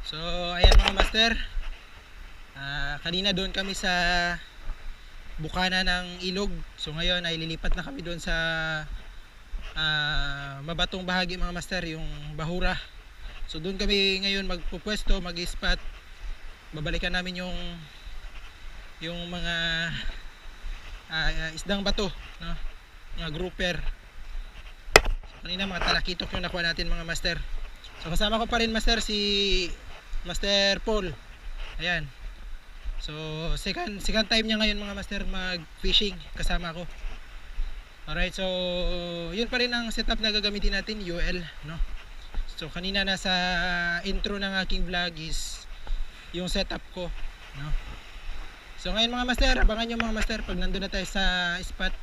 So ayan mga master, kanina doon kami sa bukana ng ilog. So ngayon ay lilipat na kami doon sa mabatong bahagi mga master, yung bahura. So doon kami ngayon magpupwesto, mag-spot. Babalikan namin yung mga isdang bato, no? Mga grouper. So kanina mga talakitok yung nakuha natin mga master. So kasama ko pa rin master si Master Paul. Ayan. So second time niya ngayon mga master mag fishing kasama ko. Alright, so yun pa rin ang setup na gagamitin natin, UL, no? So kanina nasa intro ng aking vlog is yung setup ko, no? So ngayon mga master, abangan nyo mga master pag nandun na tayo sa spot.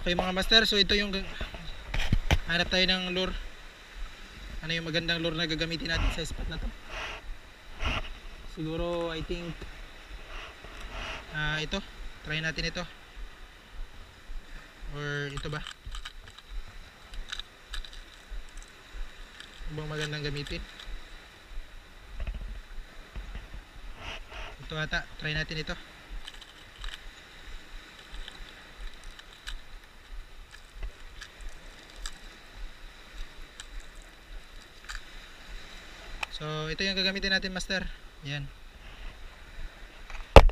Okay mga master, so ito yung hanap tayo ng lure. Ano yung magandang lure na gagamitin natin sa spot na to? Siguro I think ito, try natin ito. Or ito ba? Ano bang magandang gamitin? Ito ata, try natin ito. So ito yung gagamitin natin master. Yan.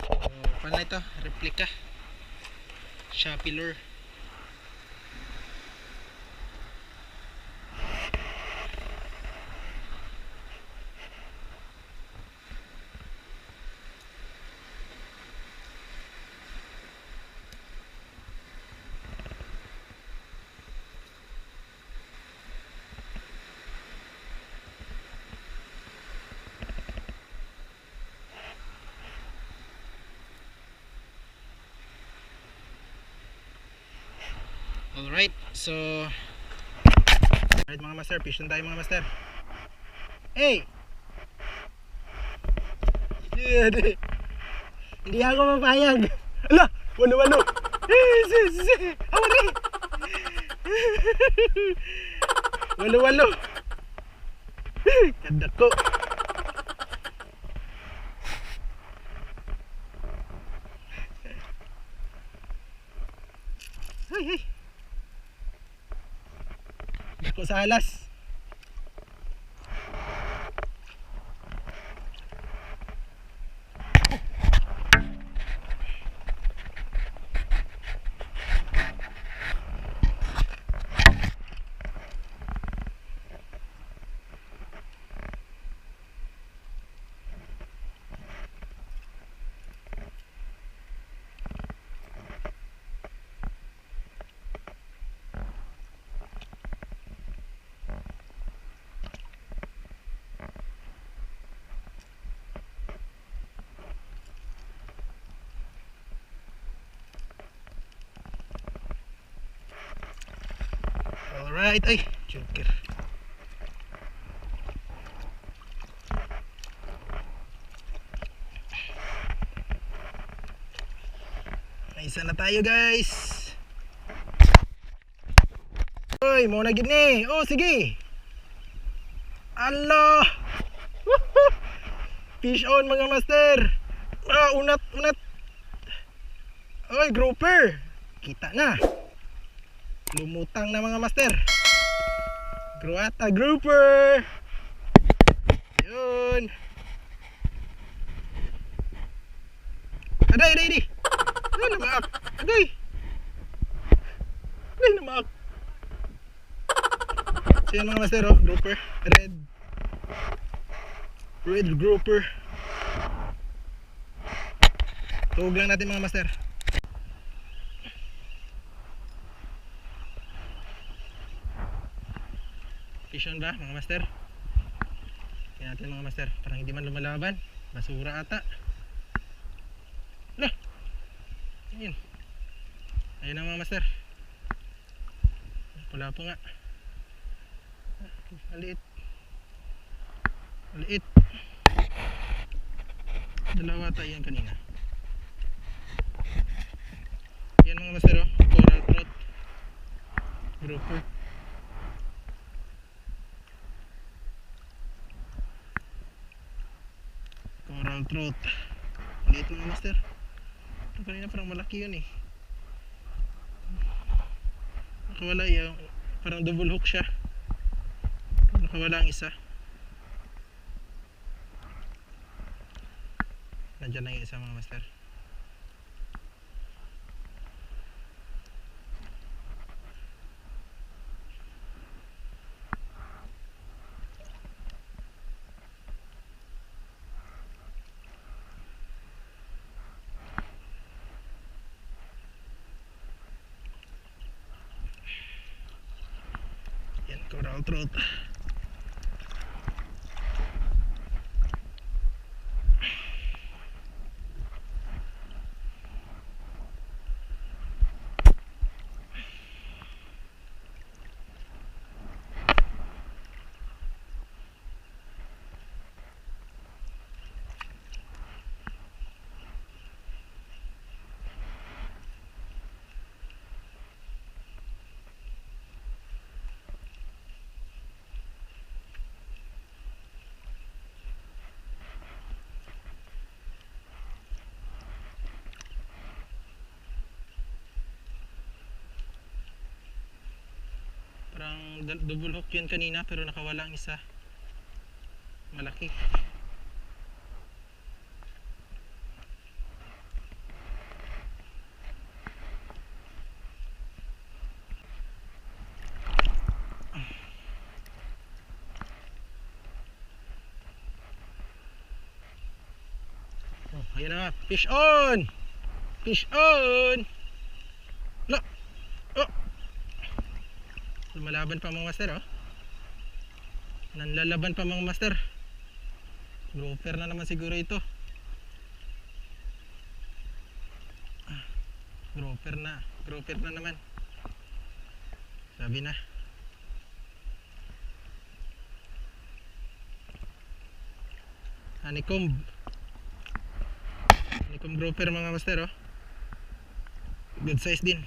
So paano ito? Replica Shopee lure. Alright, so alright mga master, fish na tayo mga master. Hey! Hindi ako mapayag. Ala! Walo-walo! Awari! Walo-walo! Ganda ko! Hey! Ko sa alas. Alright, ay, joker. May isa na tayo guys. Oy, mo na gini. Oh, sige. Allah. Fish on mga master. Unat. Oy, grouper. Kita na. Lumutang na mga master. Gruata grouper. Yun. Aday. Ano namak? Aday namak. So yun mga master, oh, grouper. Red grouper. Tuhog lang natin mga master. Fish on ba mga master? Kaya natin mga master, parang hindi man lumalaban. Basura ata. Lah. Ayun. Ayun na mga master. Pula po nga. Maliit. Dalawa ata yan kanina. Yan mga master, oh. Coral trout. Grouper. Coral trout. Maliit mga master. Ang kanina parang malaki yun eh. Nakawala yung parang double hook siya. Nakawala ang isa. Nandiyan na yung isa mga master. Yan, coral trout. Parang double hook yun kanina pero nakawala ang isa. Malaki. Oh, ayan na nga. Fish on! Fish on! No! Oh! Lumalaban pa mga master, oh. Nanlalaban pa mga master. Grouper na naman siguro ito. Grouper na. Grouper na naman. Sabi na. Honeycomb. Honeycomb grouper mga master, oh. Good size din.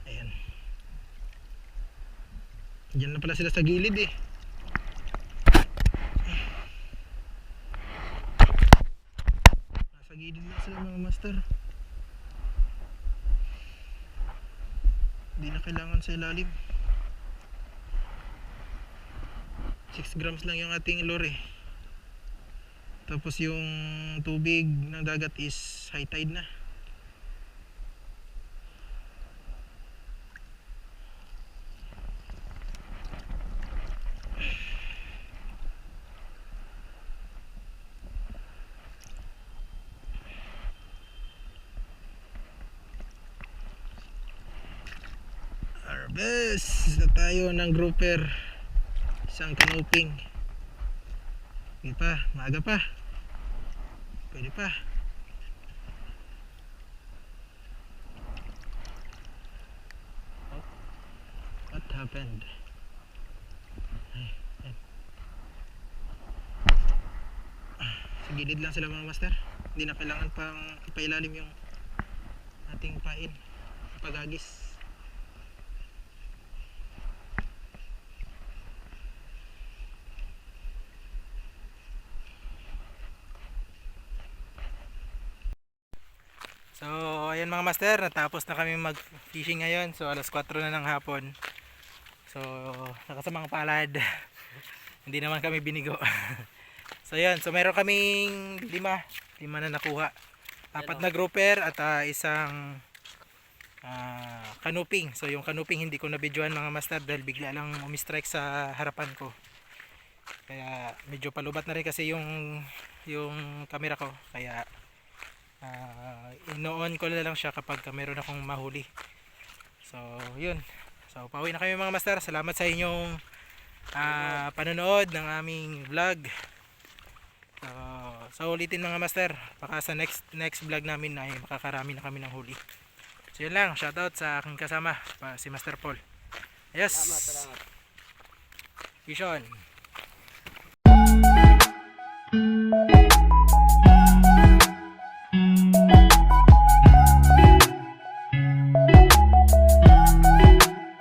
Ayan. Diyan na pala sila sa gilid eh. Nasa gilid na sila mga master. Hindi na kailangan sa ilalim. 6 grams lang yung ating lure. Tapos yung tubig ng dagat is high tide na. Harvest na tayo ng grouper. Isang canoping. Hindi pa, maaga pa. Pwede pa. Oh, what happened? Ay, ay. Sa gilid lang sila mga master. Hindi na kailangan pang ipailalim yung ating pain. Pagagis. So, ayan mga master, natapos na kami mag-fishing ngayon. So, alas 4 na ng hapon. So, nakasamang palad. Hindi naman kami binigo. So, ayan. So, meron kaming lima na nakuha. 4 na grouper at isang canoping. So, yung canoping hindi ko na-videoan mga master dahil bigla lang umistrike sa harapan ko. Kaya, medyo palubat na rin kasi yung camera ko. Kaya, ino-on ko na lang siya kapag meron akong mahuli. So yun, so pauwi na kami mga master. Salamat sa inyong panonood ng aming vlog. So ulitin mga master, baka sa next vlog namin ay makakarami na kami ng huli. So yun lang, shoutout sa aking kasama si Master Paul. Yes, salamat. Fish on.